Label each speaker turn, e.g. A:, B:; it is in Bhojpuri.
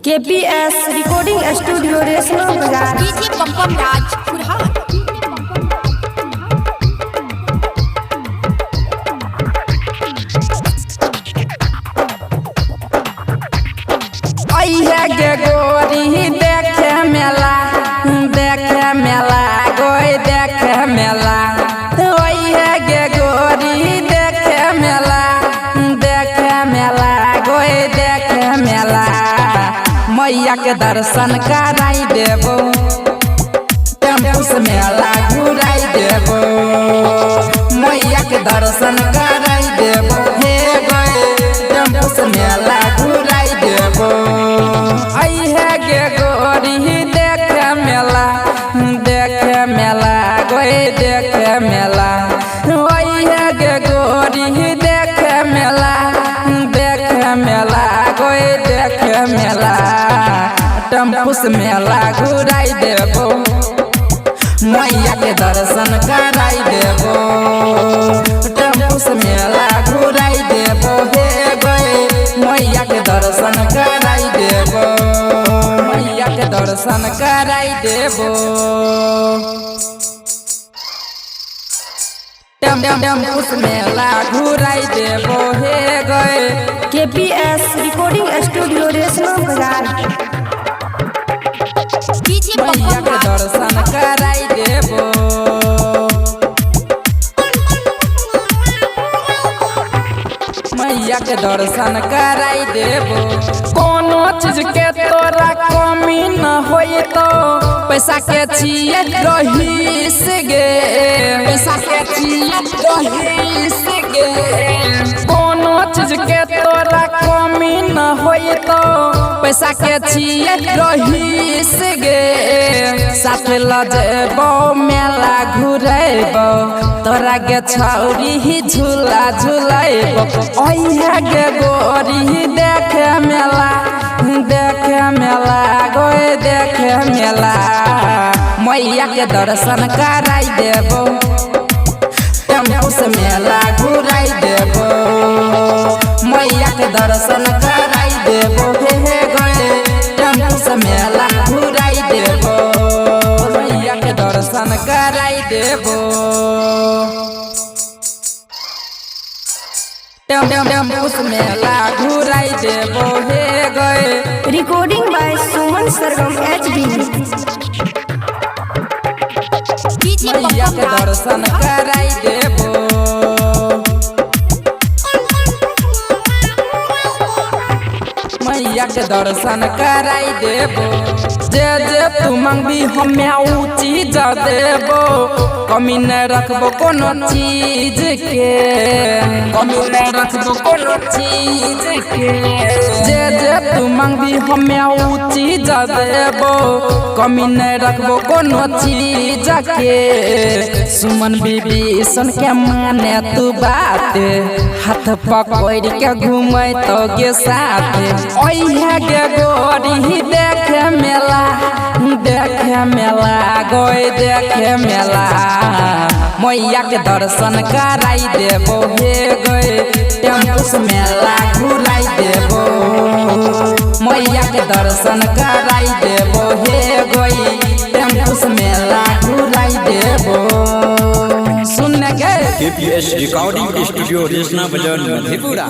A: KPS रिकॉर्डिंग स्टूडियो रेशमा बाजार।
B: डीजे पप्पम राज पुरहार।
C: गे गोरी देखे मेला गोई देखे मेला गे गोरी देखे मेला गोई देखे मेला मैया के दर्शन कराई देबो टेम्पू से मेला घुराई देबो मैया के दर्शन कराई देबो हे गए टेम्पू से मेला घुराई देबो गे गोरी देखे मेला गोई देखे मेला गे गोरी देखे मेला गोई देखे मेला टेम्पू से मेला घुराई देबो मैया के दर्शन कराई देबो टेम्पू से मेला घुराई देबो हे गए मैया के दर्शन कराई देबो मैया के दर्शन कराई देबो टेम्पू से मेला घुराई देबो हे गए
A: KPS रिकॉर्डिंग स्टूडियो रेशमा बाजार।
B: डीजे
C: मैया
B: पप्पम
C: के
B: राज
C: दर्शन कराई देबो मैया के दर्शन कराई देबो कोनो चीज के तोरा कमी न होई तो पैसा के छिए रहीस गे पैसा के छिए रहीस गे कोनो चीज के तोरा कमी न होई तो पैसा के छिए रहीस गे साथ ल जेबो मेला घुरेबो तोरा के छौरी ही झूला झुलाइबो गे गोरी देखे मेला गोई देखे मेला मैया के दर्शन कराई देबो टेम्पू से मेला घुराई देबो मैया के दर्शन कराई देबो हे गए टेम्पू से मेला घुराई देबो मैया के दर्शन कराई देबो टेम्पू से मेला घुराई देबो हे गए
A: recording by Suman Sargam HD।
B: DJ
C: मैया
B: पप्पम
C: के
B: राज
C: दर्शन कराई देबो मैया के दर्शन कराई देबो जे तू मंगबी हमें ऊ चीज देबो कमी न रखबो कोनो चीज के कमी न रखबो कोनो चीज के जे तू मंगबी हमें ऊ चीज देबो कमी न रखबो कोनो चीज के सुमन बीबी सन के माने तू बात हाथ पकड़ के घूमे तो गे साथ गे गोरी देखे मेला गोई देखे मेला मैया के दर्शन कराई देबो हे गए टेम्पू से मेला घुराई देबो मैया के दर्शन कराई देबो हे गई टेम्पू से मेला घुराई देबो सुन गए
D: KPS रिकॉर्डिंग स्टूडियो रेशमा बाजार मधेपुरा।